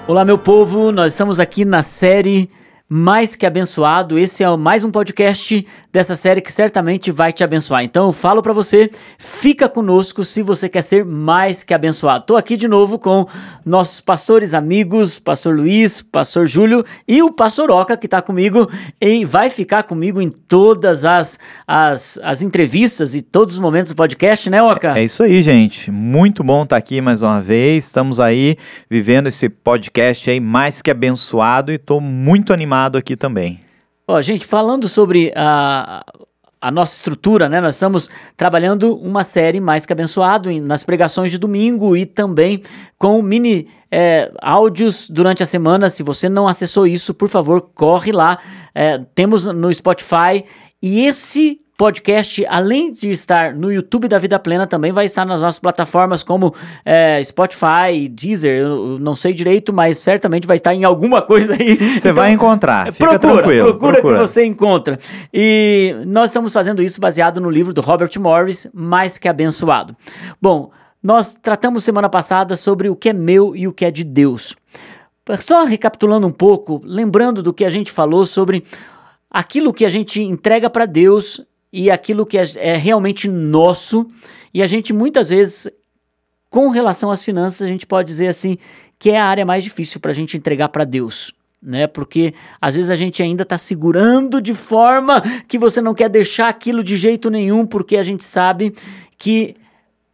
Olá, meu povo, nós estamos aqui na série Mais Que Abençoado. Esse é mais um podcast dessa série que certamente vai te abençoar. Então eu falo pra você, fica conosco se você quer ser mais que abençoado. Tô aqui de novo com nossos pastores amigos, pastor Luiz, pastor Júlio e o pastor Oca, que tá comigo e vai ficar comigo em todas as entrevistas e todos os momentos do podcast, né, Oca? É isso aí, gente. Muito bom estar aqui mais uma vez. Estamos aí vivendo esse podcast aí mais que abençoado e tô muito animado aqui também. Ó, gente, falando sobre a nossa estrutura, né? Nós estamos trabalhando uma série Mais Que Abençoado nas pregações de domingo e também com mini áudios durante a semana. Se você não acessou isso, por favor, corre lá. Temos no Spotify e esse podcast, além de estar no YouTube da Vida Plena, também vai estar nas nossas plataformas como Spotify, Deezer, eu não sei direito, mas certamente vai estar em alguma coisa aí. Você então, vai encontrar, fica tranquilo. Procura que você encontra. E nós estamos fazendo isso baseado no livro do Robert Morris, Mais Que Abençoado. Bom, nós tratamos semana passada sobre o que é meu e o que é de Deus. Só recapitulando um pouco, lembrando do que a gente falou sobre aquilo que a gente entrega para Deus e aquilo que é realmente nosso, e a gente muitas vezes, com relação às finanças, a gente pode dizer assim, que é a área mais difícil para a gente entregar para Deus, né? Porque às vezes a gente ainda está segurando de forma que você não quer deixar aquilo de jeito nenhum, porque a gente sabe que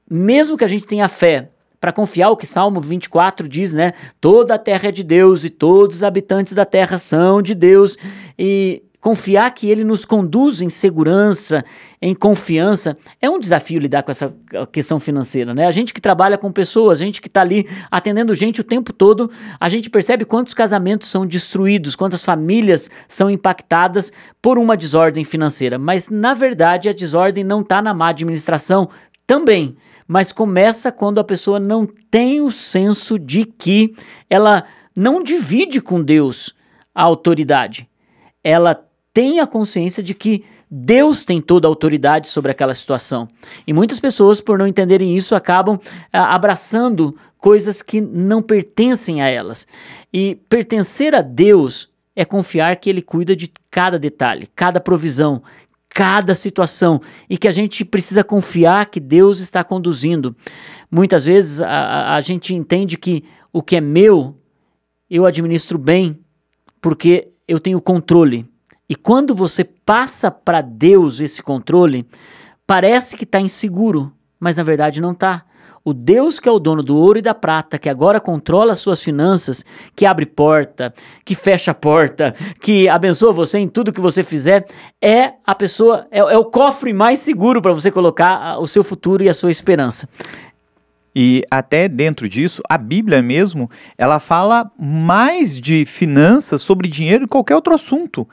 mesmo que a gente tenha fé, para confiar o que Salmo 24 diz, né? Toda a terra é de Deus e todos os habitantes da terra são de Deus, e confiar que Ele nos conduz em segurança, em confiança, é um desafio lidar com essa questão financeira, né? A gente que trabalha com pessoas, a gente que está ali atendendo gente o tempo todo, a gente percebe quantos casamentos são destruídos, quantas famílias são impactadas por uma desordem financeira. Mas, na verdade, a desordem não está na má administração também, mas começa quando a pessoa não tem o senso de que ela não divide com Deus a autoridade. Ela tem a consciência de que Deus tem toda a autoridade sobre aquela situação. E muitas pessoas, por não entenderem isso, acabam abraçando coisas que não pertencem a elas. E pertencer a Deus é confiar que Ele cuida de cada detalhe, cada provisão, cada situação, e que a gente precisa confiar que Deus está conduzindo. Muitas vezes a gente entende que o que é meu, eu administro bem, porque eu tenho controle. E quando você passa para Deus esse controle, parece que está inseguro, mas na verdade não está. O Deus que é o dono do ouro e da prata, que agora controla as suas finanças, que abre porta, que fecha a porta, que abençoa você em tudo que você fizer, é a pessoa, é o cofre mais seguro para você colocar o seu futuro e a sua esperança. E até dentro disso, a Bíblia mesmo, ela fala mais de finanças, sobre dinheiro e qualquer outro assunto.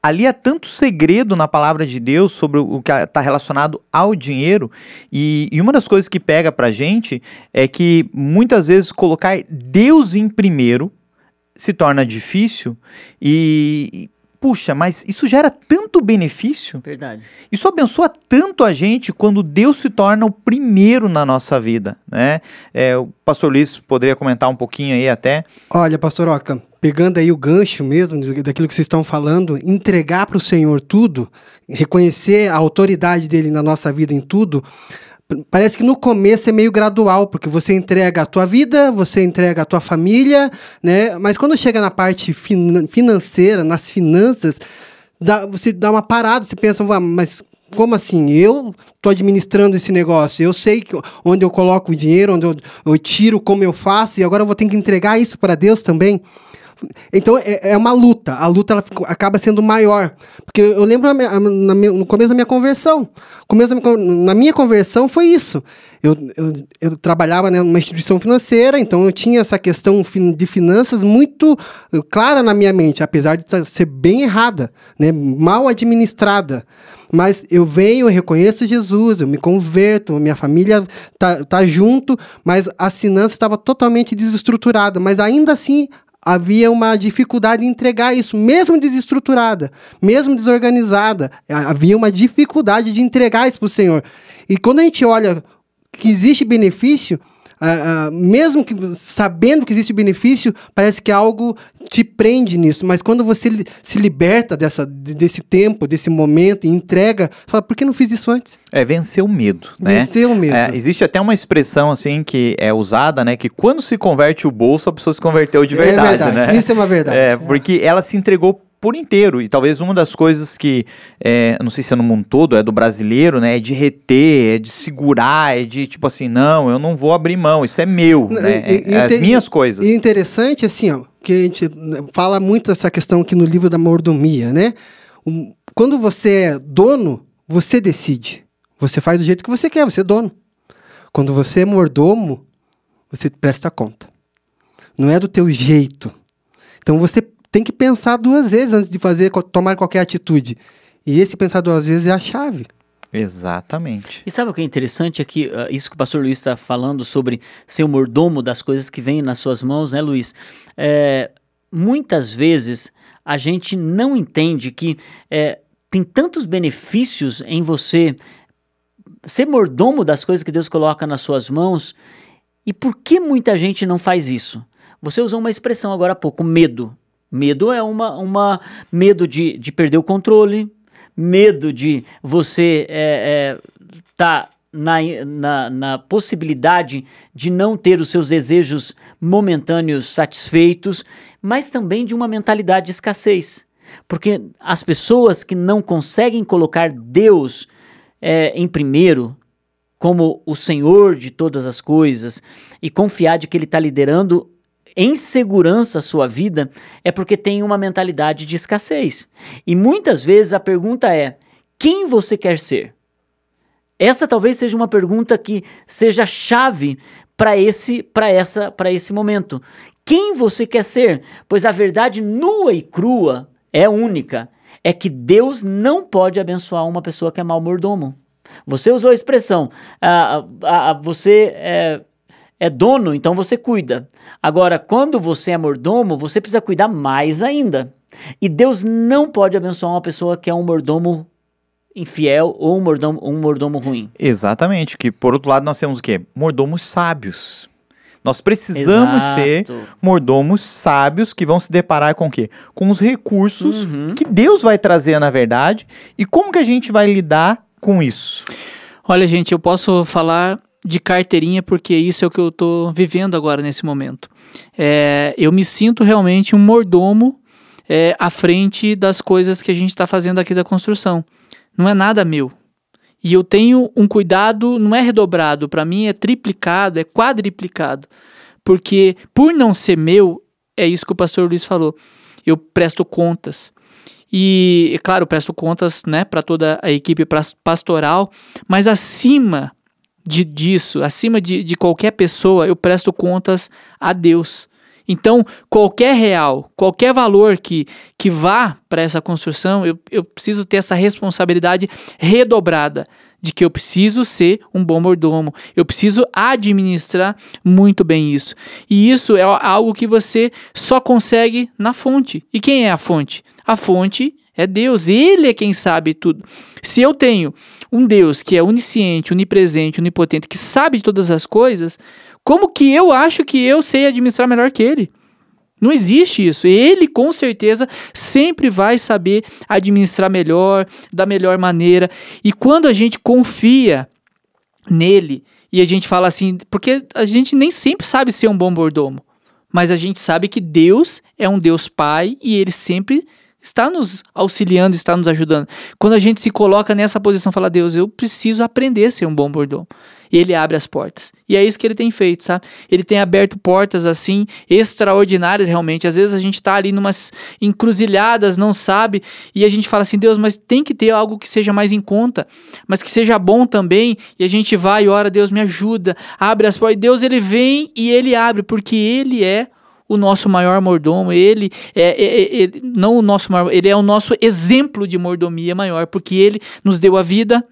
Ali há tanto segredo na palavra de Deus sobre o que está relacionado ao dinheiro, e uma das coisas que pega pra gente é que muitas vezes colocar Deus em primeiro se torna difícil e puxa, mas isso gera tanto benefício. Verdade. Isso abençoa tanto a gente quando Deus se torna o primeiro na nossa vida, né? O pastor Luiz poderia comentar um pouquinho aí até. Olha, pastor Oca, pegando aí o gancho mesmo daquilo que vocês estão falando, entregar para o Senhor tudo, reconhecer a autoridade dele na nossa vida em tudo, parece que no começo é meio gradual, porque você entrega a tua vida, você entrega a tua família, né? Mas quando chega na parte financeira, nas finanças, você dá uma parada, você pensa, mas como assim? Eu estou administrando esse negócio, eu sei onde eu coloco o dinheiro, onde eu tiro, como eu faço, e agora eu vou ter que entregar isso para Deus também? Então é uma luta, a luta ela acaba sendo maior, porque eu lembro no começo da minha conversão, na minha conversão foi isso, eu trabalhava numa instituição financeira, então eu tinha essa questão de finanças muito clara na minha mente, apesar de ser bem errada, né, mal administrada. Mas eu venho, eu reconheço Jesus, eu me converto, minha família tá junto, mas a finança estava totalmente desestruturada, mas ainda assim havia uma dificuldade em entregar isso, mesmo desestruturada, mesmo desorganizada, havia uma dificuldade de entregar isso para o Senhor. E quando a gente olha que existe benefício, mesmo que sabendo que existe benefício, parece que algo te prende nisso. Mas quando você se liberta desse tempo, desse momento, e entrega, fala, por que não fiz isso antes? Vencer o medo, né? Vencer o medo. Existe até uma expressão assim que é usada, né? Que quando se converte o bolso, a pessoa se converteu de verdade, né? Isso é uma verdade. Porque ela se entregou por inteiro, e talvez uma das coisas que, não sei se é no mundo todo, é do brasileiro, né, é de reter, é de segurar, é de tipo assim, não, eu não vou abrir mão, isso é meu, né, as minhas coisas. E interessante, assim, ó, que a gente fala muito dessa questão aqui no livro da mordomia, né, quando você é dono, você decide, você faz do jeito que você quer, você é dono. Quando você é mordomo, você presta conta, não é do teu jeito, então você tem que pensar 2 vezes antes de tomar qualquer atitude. E esse pensar 2 vezes é a chave. Exatamente. E sabe o que é interessante? É que isso que o pastor Luiz está falando sobre ser o mordomo das coisas que vêm nas suas mãos, né, Luiz? Muitas vezes a gente não entende que tem tantos benefícios em você ser mordomo das coisas que Deus coloca nas suas mãos. E por que muita gente não faz isso? Você usou uma expressão agora há pouco, medo. Medo é medo de perder o controle, medo de você tá na possibilidade de não ter os seus desejos momentâneos satisfeitos, mas também de uma mentalidade de escassez. Porque as pessoas que não conseguem colocar Deus em primeiro, como o Senhor de todas as coisas, e confiar de que Ele está liderando em segurança a sua vida, é porque tem uma mentalidade de escassez. E muitas vezes a pergunta é, quem você quer ser? Essa talvez seja uma pergunta que seja chave para esse momento. Quem você quer ser? Pois a verdade nua e crua é única, é que Deus não pode abençoar uma pessoa que é mau mordomo. Você usou a expressão, você é dono, então você cuida. Agora, quando você é mordomo, você precisa cuidar mais ainda. E Deus não pode abençoar uma pessoa que é um mordomo infiel ou um mordomo ruim. Exatamente, que por outro lado nós temos o quê? Mordomos sábios. Nós precisamos ser mordomos sábios que vão se deparar com o quê? Com os recursos que Deus vai trazer na verdade. E como que a gente vai lidar com isso? Olha, gente, eu posso falar de carteirinha, porque isso é o que eu estou vivendo agora nesse momento. Eu me sinto realmente um mordomo à frente das coisas que a gente está fazendo aqui da construção. Não é nada meu. E eu tenho um cuidado, não é redobrado, para mim é triplicado, é quadriplicado. Porque por não ser meu, é isso que o pastor Luiz falou, eu presto contas. E, é claro, eu presto contas, né, para toda a equipe pastoral, mas acima disso, acima de qualquer pessoa, eu presto contas a Deus. Então, qualquer real, qualquer valor que vá para essa construção, eu preciso ter essa responsabilidade redobrada de que eu preciso ser um bom mordomo, eu preciso administrar muito bem isso. E isso é algo que você só consegue na fonte. E quem é a fonte? A fonte é Deus, Ele é quem sabe tudo. Se eu tenho um Deus que é onisciente, onipresente, onipotente, que sabe de todas as coisas, como que eu acho que eu sei administrar melhor que Ele? Não existe isso. Ele, com certeza, sempre vai saber administrar melhor, da melhor maneira. E quando a gente confia nele, e a gente fala assim, porque a gente nem sempre sabe ser um bom mordomo, mas a gente sabe que Deus é um Deus Pai e Ele sempre está nos auxiliando, está nos ajudando. Quando a gente se coloca nessa posição, fala, Deus, eu preciso aprender a ser um bom mordomo. Ele abre as portas. E é isso que Ele tem feito, sabe? Ele tem aberto portas, assim, extraordinárias, realmente. Às vezes a gente está ali numas encruzilhadas, não sabe, e a gente fala assim, Deus, mas tem que ter algo que seja mais em conta, mas que seja bom também, e a gente vai e ora, Deus, me ajuda, abre as portas. E Deus, Ele vem e Ele abre, porque Ele é o nosso maior mordomo, ele não o nosso maior, ele é o nosso exemplo de mordomia maior, porque ele nos deu a vida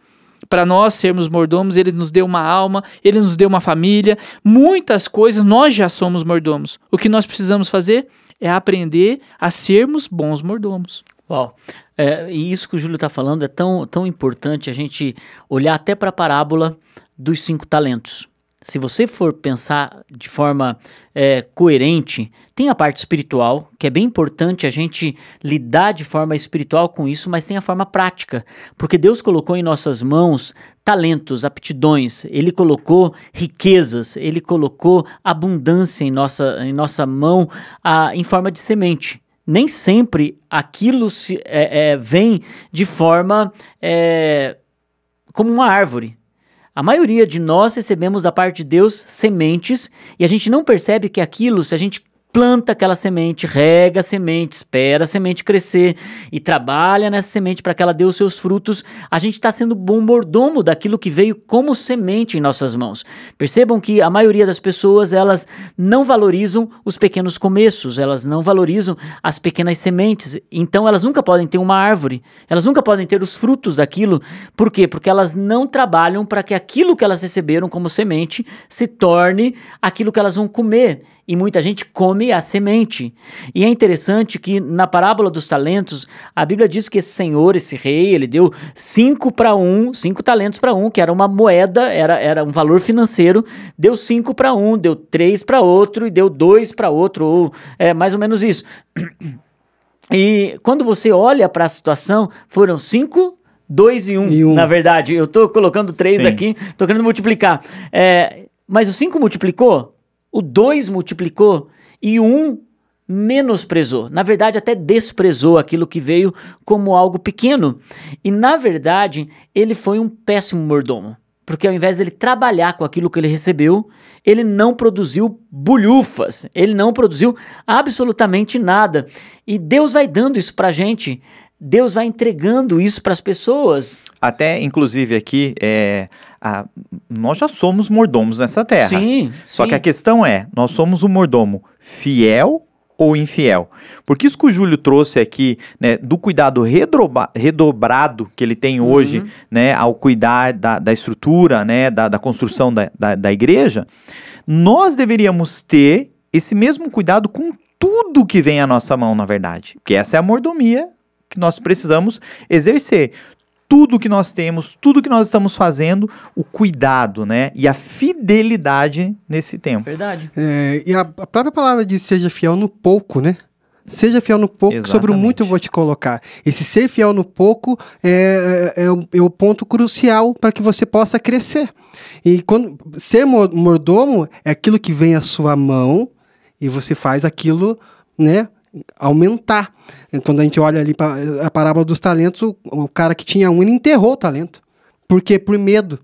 para nós sermos mordomos, ele nos deu uma alma, ele nos deu uma família, muitas coisas, nós já somos mordomos. O que nós precisamos fazer é aprender a sermos bons mordomos. Uau! E isso que o Júlio está falando é tão importante a gente olhar até para a parábola dos 5 talentos. se você for pensar de forma coerente, tem a parte espiritual, que é bem importante a gente lidar de forma espiritual com isso, mas tem a forma prática, porque Deus colocou em nossas mãos talentos, aptidões, Ele colocou riquezas, Ele colocou abundância em nossa mão em forma de semente. Nem sempre aquilo vem de forma como uma árvore. A maioria de nós recebemos da parte de Deus sementes e a gente não percebe que aquilo, se a gente planta aquela semente, rega a semente, espera a semente crescer e trabalha nessa semente para que ela dê os seus frutos, a gente está sendo bom mordomo daquilo que veio como semente em nossas mãos. Percebam que a maioria das pessoas, elas não valorizam os pequenos começos, elas não valorizam as pequenas sementes, então elas nunca podem ter uma árvore, elas nunca podem ter os frutos daquilo. Por quê? Porque elas não trabalham para que aquilo que elas receberam como semente se torne aquilo que elas vão comer. E muita gente come a semente. E é interessante que na parábola dos talentos, a Bíblia diz que esse senhor, esse rei, ele deu 5 talentos para um, que era uma moeda, era um valor financeiro, deu 5 para um, deu 3 para outro e deu 2 para outro, ou mais ou menos isso. E quando você olha para a situação, foram 5, 2 e 1, na verdade. Eu estou colocando 3 aqui, estou querendo multiplicar. Mas o 5 multiplicou? O 2 multiplicou e o 1 menosprezou. Na verdade, até desprezou aquilo que veio como algo pequeno. E, na verdade, ele foi um péssimo mordomo. Porque ao invés dele trabalhar com aquilo que ele recebeu, ele não produziu bulhufas. Ele não produziu absolutamente nada. E Deus vai dando isso pra gente. Deus vai entregando isso para as pessoas. Até, inclusive, aqui, nós já somos mordomos nessa terra. Sim. Só que a questão é, nós somos um mordomo fiel ou infiel? Porque isso que o Júlio trouxe aqui, né, do cuidado redobrado que ele tem hoje, né, ao cuidar da estrutura, né, da construção da igreja, nós deveríamos ter esse mesmo cuidado com tudo que vem à nossa mão, na verdade. Porque essa é a mordomia que nós precisamos exercer. Tudo que nós temos, tudo que nós estamos fazendo, o cuidado, né? E a fidelidade nesse tempo. Verdade. E a própria palavra diz, seja fiel no pouco, né? Seja fiel no pouco, Exatamente. Sobre o muito eu vou te colocar. Esse ser fiel no pouco é o ponto crucial para que você possa crescer. E ser mordomo é aquilo que vem à sua mão e você faz aquilo, né, aumentar. Quando a gente olha ali para a parábola dos talentos, o cara que tinha ele enterrou o talento. Por quê? Por medo.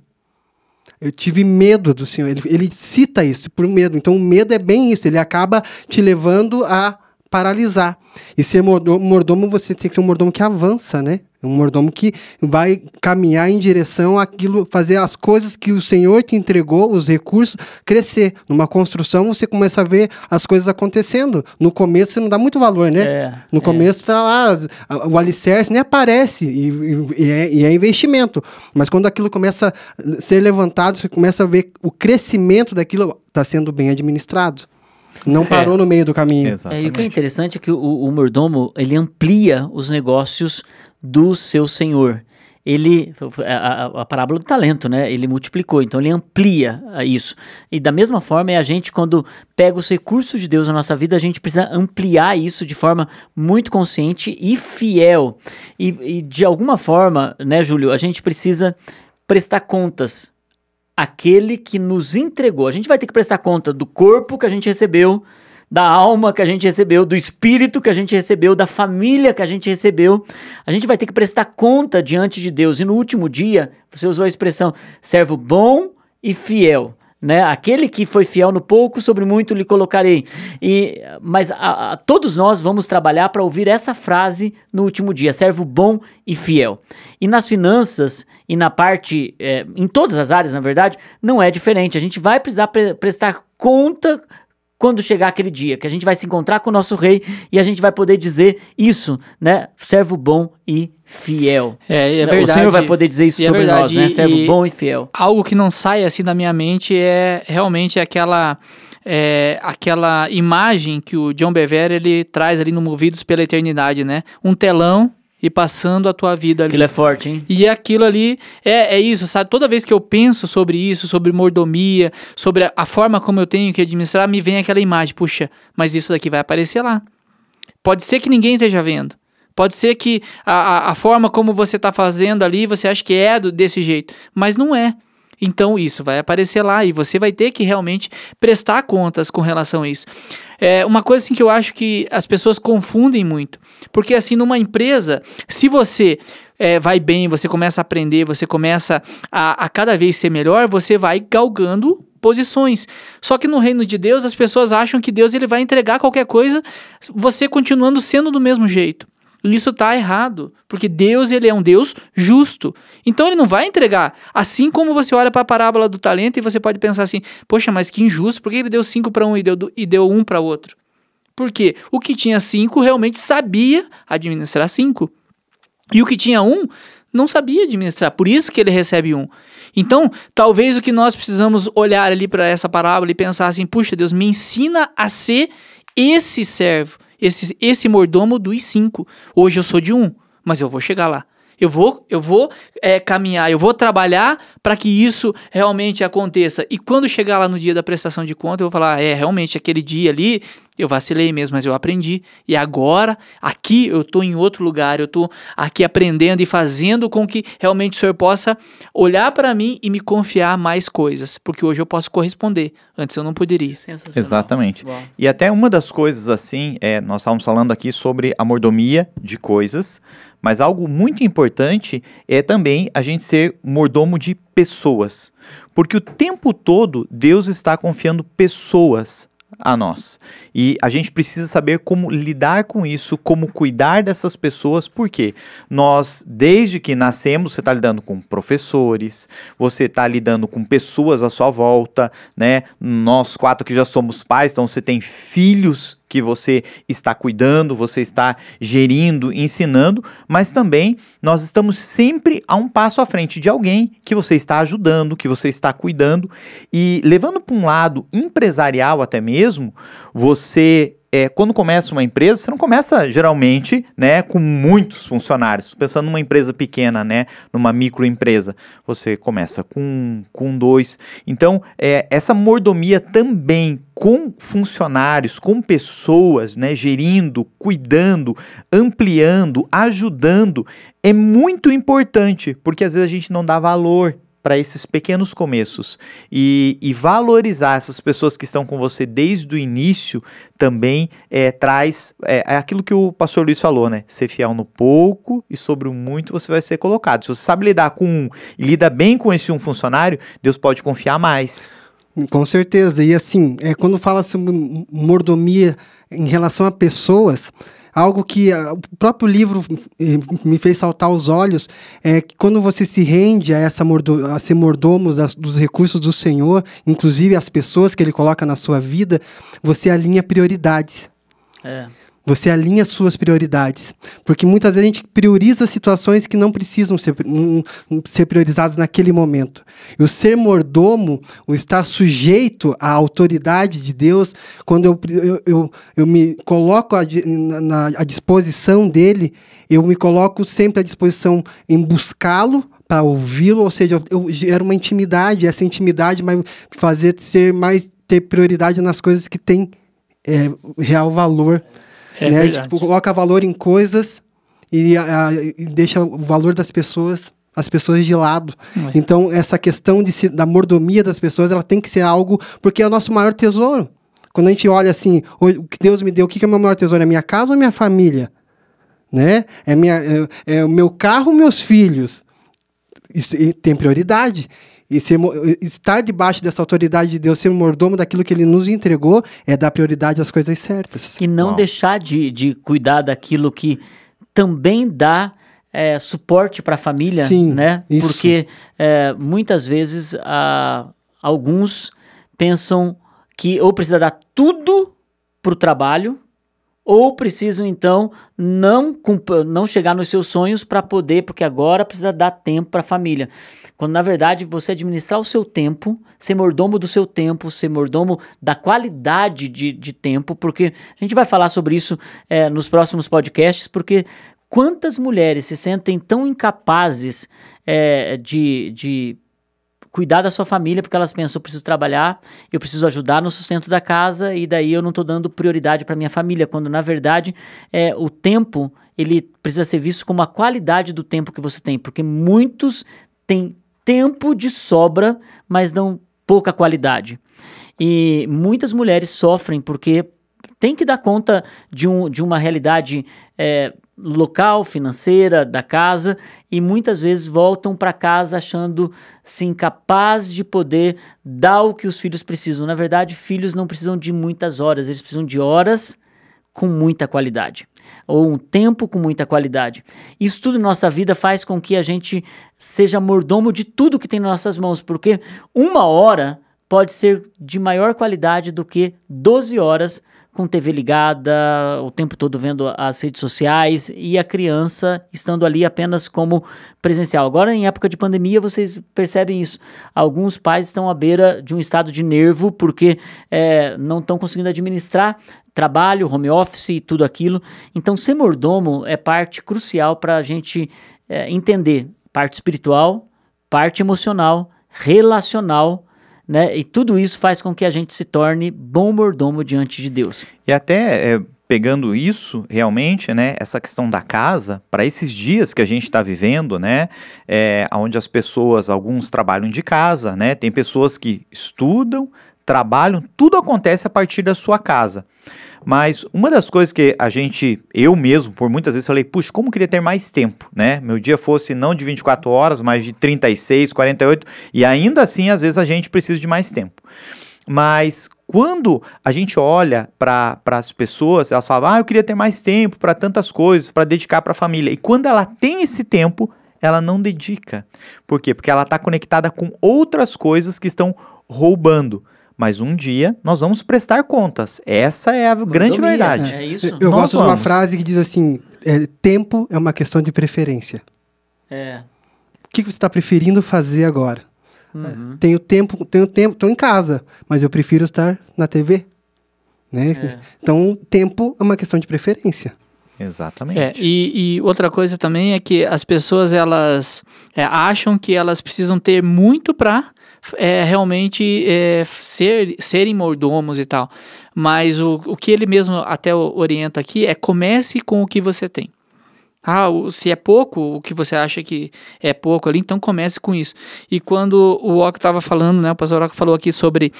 Eu tive medo do Senhor. Ele cita isso, por medo. Então o medo é bem isso, ele acaba te levando a paralisar. E ser mordomo, você tem que ser um mordomo que avança, né? Um mordomo que vai caminhar em direção àquilo, fazer as coisas que o Senhor te entregou, os recursos, crescer. Numa construção, você começa a ver as coisas acontecendo. No começo, você não dá muito valor, né? No começo, tá lá, o alicerce nem aparece, e é investimento. Mas quando aquilo começa a ser levantado, você começa a ver o crescimento daquilo está sendo bem administrado. Não parou no meio do caminho. E o que é interessante é que o mordomo, ele amplia os negócios do seu senhor. A parábola do talento, né? Ele multiplicou, então ele amplia isso. E da mesma forma, a gente, quando pega os recursos de Deus na nossa vida, a gente precisa ampliar isso de forma muito consciente e fiel. E de alguma forma, né, Júlio, a gente precisa prestar contas àquele que nos entregou. A gente vai ter que prestar conta do corpo que a gente recebeu, da alma que a gente recebeu, do espírito que a gente recebeu, da família que a gente recebeu. A gente vai ter que prestar conta diante de Deus. E no último dia, você usou a expressão servo bom e fiel, né? Aquele que foi fiel no pouco, sobre muito lhe colocarei. Mas todos nós vamos trabalhar para ouvir essa frase no último dia, servo bom e fiel. E nas finanças e na parte, em todas as áreas, na verdade, não é diferente. A gente vai precisar prestar conta quando chegar aquele dia, que a gente vai se encontrar com o nosso rei e a gente vai poder dizer isso, né? Servo bom e fiel. É verdade. O Senhor vai poder dizer isso sobre nós, né? Servo bom e fiel. Algo que não sai assim da minha mente é realmente aquela imagem que o John Bevere ele traz ali no Movidos pela Eternidade, né? Um telão e passando a tua vida ali. Aquilo é forte, hein? E aquilo ali é isso, sabe? Toda vez que eu penso sobre isso, sobre mordomia, sobre a forma como eu tenho que administrar, me vem aquela imagem, puxa, mas isso daqui vai aparecer lá. Pode ser que ninguém esteja vendo. Pode ser que a forma como você está fazendo ali, você acha que é desse jeito, mas não é. Então isso vai aparecer lá e você vai ter que realmente prestar contas com relação a isso. Uma coisa assim que eu acho que as pessoas confundem muito, porque assim numa empresa, se você vai bem, você começa a aprender, você começa a cada vez ser melhor, você vai galgando posições. Só que no reino de Deus as pessoas acham que Deus ele vai entregar qualquer coisa, você continuando sendo do mesmo jeito. Isso está errado, porque Deus ele é um Deus justo. Então ele não vai entregar. Assim como você olha para a parábola do talento e você pode pensar assim, poxa, mas que injusto, por que ele deu 5 para um e deu 1 para outro? Porque o que tinha 5 realmente sabia administrar 5. E o que tinha 1 não sabia administrar, por isso que ele recebe 1. Então, talvez o que nós precisamos olhar ali para essa parábola e pensar assim, puxa, Deus, me ensina a ser esse servo, esse mordomo dos 5. Hoje eu sou de 1, mas eu vou chegar lá. Eu vou caminhar, eu vou trabalhar para que isso realmente aconteça. E quando chegar lá no dia da prestação de conta, eu vou falar, realmente, aquele dia ali, eu vacilei mesmo, mas eu aprendi. E agora, aqui eu estou em outro lugar, eu estou aqui aprendendo e fazendo com que realmente o Senhor possa olhar para mim e me confiar mais coisas. Porque hoje eu posso corresponder, antes eu não poderia. Sensacional. Exatamente. Uau. E até uma das coisas assim, nós estávamos falando aqui sobre a mordomia de coisas, mas algo muito importante é também a gente ser mordomo de pessoas. Porque o tempo todo Deus está confiando pessoas a nós. E a gente precisa saber como lidar com isso, como cuidar dessas pessoas, porque nós, desde que nascemos, você está lidando com professores, você está lidando com pessoas à sua volta, né? Nós 4 que já somos pais, então você tem filhos que você está cuidando, você está gerindo, ensinando, mas também nós estamos sempre a um passo à frente de alguém que você está ajudando, que você está cuidando, e levando para um lado empresarial até mesmo, você quando começa uma empresa, você não começa geralmente, né, com muitos funcionários. Pensando numa empresa pequena, né, numa microempresa, você começa com 2. Então, essa mordomia também com funcionários, com pessoas, né, gerindo, cuidando, ampliando, ajudando, é muito importante, porque às vezes a gente não dá valor para esses pequenos começos e valorizar essas pessoas que estão com você desde o início também traz aquilo que o pastor Luiz falou, né? Ser fiel no pouco e sobre o muito você vai ser colocado. Se você sabe lidar com um e lida bem com esse um funcionário, Deus pode confiar mais. Com certeza. E assim, quando fala sobre mordomia em relação a pessoas, algo que o próprio livro me fez saltar os olhos é que quando você se rende a ser mordomo dos recursos do Senhor, inclusive as pessoas que Ele coloca na sua vida, você alinha prioridades. Você alinha suas prioridades. Porque muitas vezes a gente prioriza situações que não precisam ser priorizadas naquele momento. E o ser mordomo, o estar sujeito à autoridade de Deus, quando eu me coloco à disposição dele, eu me coloco sempre à disposição em buscá-lo, para ouvi-lo, ou seja, eu gero uma intimidade, essa intimidade vai fazer ter prioridade nas coisas que têm real valor. Né? Tipo, coloca valor em coisas e deixa o valor das pessoas, as pessoas de lado. Então, essa questão da mordomia das pessoas, ela tem que ser algo, porque é o nosso maior tesouro. Quando a gente olha assim, o que Deus me deu, o que é o meu maior tesouro? É minha casa ou minha família? Né? É o meu carro ou meus filhos? Isso tem prioridade. E estar debaixo dessa autoridade de Deus, ser mordomo daquilo que Ele nos entregou, é dar prioridade às coisas certas. E não deixar de cuidar daquilo que também dá suporte para a família. Sim, né? Isso. Porque muitas vezes alguns pensam que ou precisa dar tudo para o trabalho, ou precisam, então, não chegar nos seus sonhos para poder, porque agora precisa dar tempo para a família. Quando, na verdade, você administrar o seu tempo, ser mordomo do seu tempo, ser mordomo da qualidade de tempo, porque a gente vai falar sobre isso nos próximos podcasts, porque quantas mulheres se sentem tão incapazes de cuidar da sua família, porque elas pensam, eu preciso trabalhar, eu preciso ajudar no sustento da casa, e daí eu não estou dando prioridade para minha família, quando na verdade o tempo, ele precisa ser visto como a qualidade do tempo que você tem, porque muitos têm tempo de sobra, mas dão pouca qualidade. E muitas mulheres sofrem porque tem que dar conta de uma realidade local, financeira, da casa, e muitas vezes voltam para casa achando-se incapazes de poder dar o que os filhos precisam. Na verdade, filhos não precisam de muitas horas, eles precisam de horas com muita qualidade, ou um tempo com muita qualidade. Isso tudo em nossa vida faz com que a gente seja mordomo de tudo que tem nas nossas mãos, porque 1 hora pode ser de maior qualidade do que 12 horas com TV ligada, o tempo todo vendo as redes sociais, e a criança estando ali apenas como presencial. Agora, em época de pandemia, vocês percebem isso. Alguns pais estão à beira de um estado de nervo porque não estão conseguindo administrar trabalho, home office e tudo aquilo. Então, ser mordomo é parte crucial para a gente entender parte espiritual, parte emocional, relacional, né? E tudo isso faz com que a gente se torne bom mordomo diante de Deus. E até pegando isso realmente, né, essa questão da casa, para esses dias que a gente está vivendo, né, onde as pessoas, alguns trabalham de casa, né, tem pessoas que estudam, trabalham, tudo acontece a partir da sua casa. Mas uma das coisas que eu mesmo, por muitas vezes falei, puxa, como eu queria ter mais tempo, né? Meu dia fosse não de 24 horas, mas de 36, 48, e ainda assim, às vezes, a gente precisa de mais tempo. Mas quando a gente olha para as pessoas, elas falam, eu queria ter mais tempo para tantas coisas, para dedicar para a família. E quando ela tem esse tempo, ela não dedica. Por quê? Porque ela está conectada com outras coisas que estão roubando. Mas um dia nós vamos prestar contas. Essa é a grande verdade. É isso. Eu gosto de uma frase que diz assim, tempo é uma questão de preferência. O que você está preferindo fazer agora? Uhum. Tenho tempo, estou em casa, mas eu prefiro estar na TV. Né? Então, tempo é uma questão de preferência. Exatamente. E outra coisa também é que as pessoas, elas acham que elas precisam ter muito para realmente serem mordomos e tal. Mas o que ele mesmo até orienta aqui comece com o que você tem. Se é pouco, o que você acha que é pouco ali, então comece com isso. E quando o Ock estava falando, né, o pastor Ock falou aqui sobre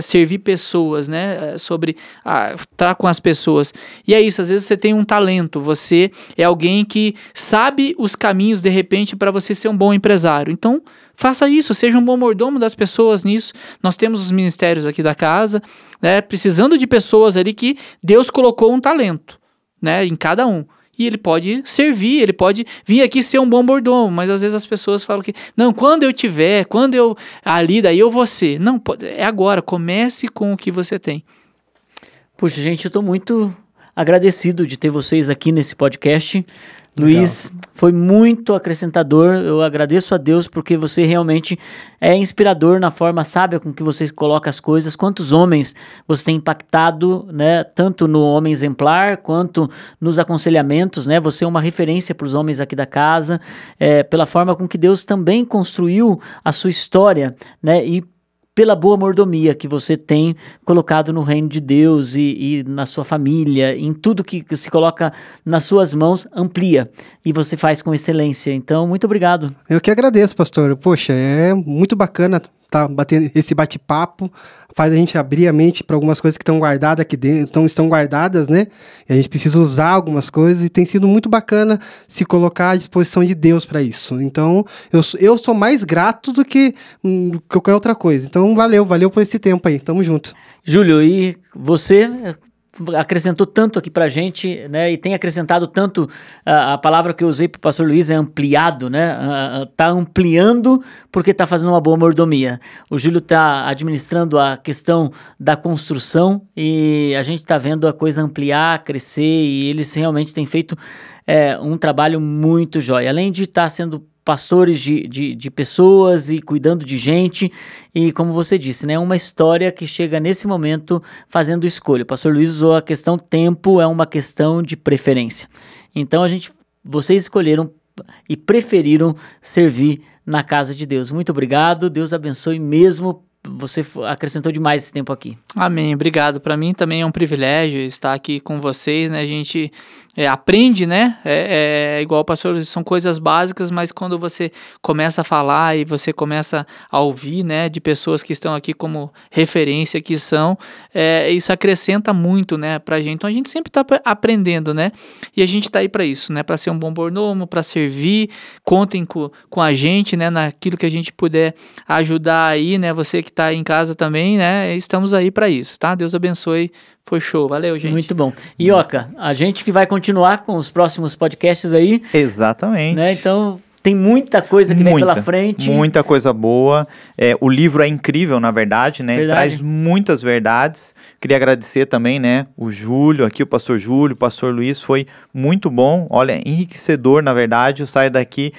servir pessoas, né, sobre estar com as pessoas. E é isso, às vezes você tem um talento, você é alguém que sabe os caminhos, de repente, para você ser um bom empresário. Então, faça isso, seja um bom mordomo das pessoas nisso. Nós temos os ministérios aqui da casa, né, precisando de pessoas ali que Deus colocou um talento, né, em cada um. E ele pode servir, ele pode vir aqui ser um bom mordomo, mas às vezes as pessoas falam que, não, quando eu tiver, quando eu ali, daí eu vou ser. Não, é agora, comece com o que você tem. Puxa, gente, eu estou muito agradecido de ter vocês aqui nesse podcast. Luiz, foi muito acrescentador, eu agradeço a Deus porque você realmente é inspirador na forma sábia com que você coloca as coisas. Quantos homens você tem impactado, né, tanto no homem exemplar quanto nos aconselhamentos, né? Você é uma referência para os homens aqui da casa, pela forma com que Deus também construiu a sua história, né, e pela boa mordomia que você tem colocado no reino de Deus e na sua família, em tudo que se coloca nas suas mãos, amplia. E você faz com excelência. Então, muito obrigado. Eu que agradeço, pastor. Poxa, é muito bacana estar batendo esse bate-papo. Faz a gente abrir a mente para algumas coisas que estão guardadas aqui dentro, estão guardadas, né? E a gente precisa usar algumas coisas e tem sido muito bacana se colocar à disposição de Deus para isso. Então, eu sou mais grato do que qualquer outra coisa. Então, valeu por esse tempo aí. Tamo junto. Júlio, e você acrescentou tanto aqui pra gente, né, e tem acrescentado tanto, a palavra que eu usei pro pastor Luiz é ampliado, né, tá ampliando porque tá fazendo uma boa mordomia. O Júlio tá administrando a questão da construção e a gente tá vendo a coisa ampliar, crescer, e eles realmente têm feito um trabalho muito jóia. Além de estar sendo pastores de pessoas e cuidando de gente, e como você disse, né, uma história que chega nesse momento fazendo escolha. O pastor Luiz usou a questão tempo, é uma questão de preferência. Então a gente vocês escolheram e preferiram servir na casa de Deus. Muito obrigado, Deus abençoe mesmo. Você acrescentou demais esse tempo aqui. Amém, obrigado. Para mim também é um privilégio estar aqui com vocês, né? A gente aprende, né? Igual o pastor, são coisas básicas, mas quando você começa a falar e você começa a ouvir, né, de pessoas que estão aqui como referência, que são, isso acrescenta muito, né, pra gente. Então a gente sempre está aprendendo, né? E a gente está aí para isso, né? Para ser um bom mordomo, para servir. Contem com a gente, né? Naquilo que a gente puder ajudar aí, né? Você que está em casa também, né? Estamos aí para isso, tá? Deus abençoe. Foi show. Valeu, gente. Muito bom. E, Oca, a gente que vai continuar com os próximos podcasts aí. Exatamente. Né? Então, tem muita coisa que vem pela frente. Muita coisa boa. O livro é incrível, na verdade, né? Verdade. Traz muitas verdades. Queria agradecer também, né? O Júlio, aqui o pastor Júlio, o pastor Luiz, foi muito bom. Olha, enriquecedor, na verdade. Eu saio daqui,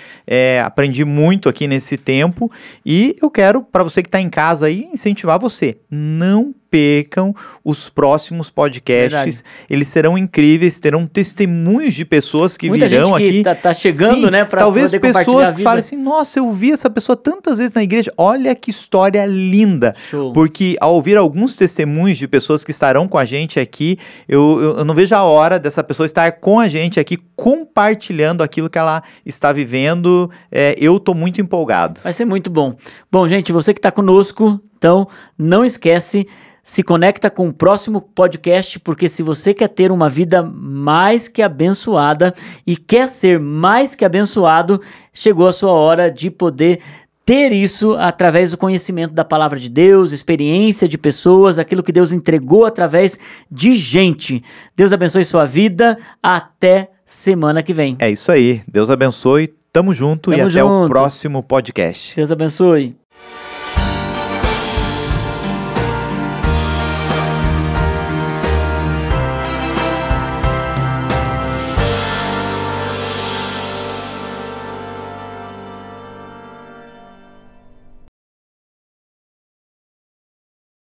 aprendi muito aqui nesse tempo. E eu quero, para você que está em casa aí, incentivar você. Não percam os próximos podcasts. Verdade. Eles serão incríveis, terão testemunhos de pessoas que Muita virão gente que aqui. tá chegando, Sim, né, pra talvez poder compartilhar a pessoas que vida. falem assim, nossa, eu vi essa pessoa tantas vezes na igreja, olha que história linda. Show. Porque ao ouvir alguns testemunhos de pessoas que estarão com a gente aqui, eu não vejo a hora dessa pessoa estar com a gente aqui, compartilhando aquilo que ela está vivendo. Eu estou muito empolgado. Vai ser muito bom. Bom, gente, você que está conosco, então não esquece, se conecta com o próximo podcast, porque se você quer ter uma vida mais que abençoada e quer ser mais que abençoado, chegou a sua hora de poder ter isso através do conhecimento da palavra de Deus, experiência de pessoas, aquilo que Deus entregou através de gente. Deus abençoe sua vida. Até semana que vem. É isso aí. Deus abençoe. Tamo junto e até o próximo podcast. Deus abençoe.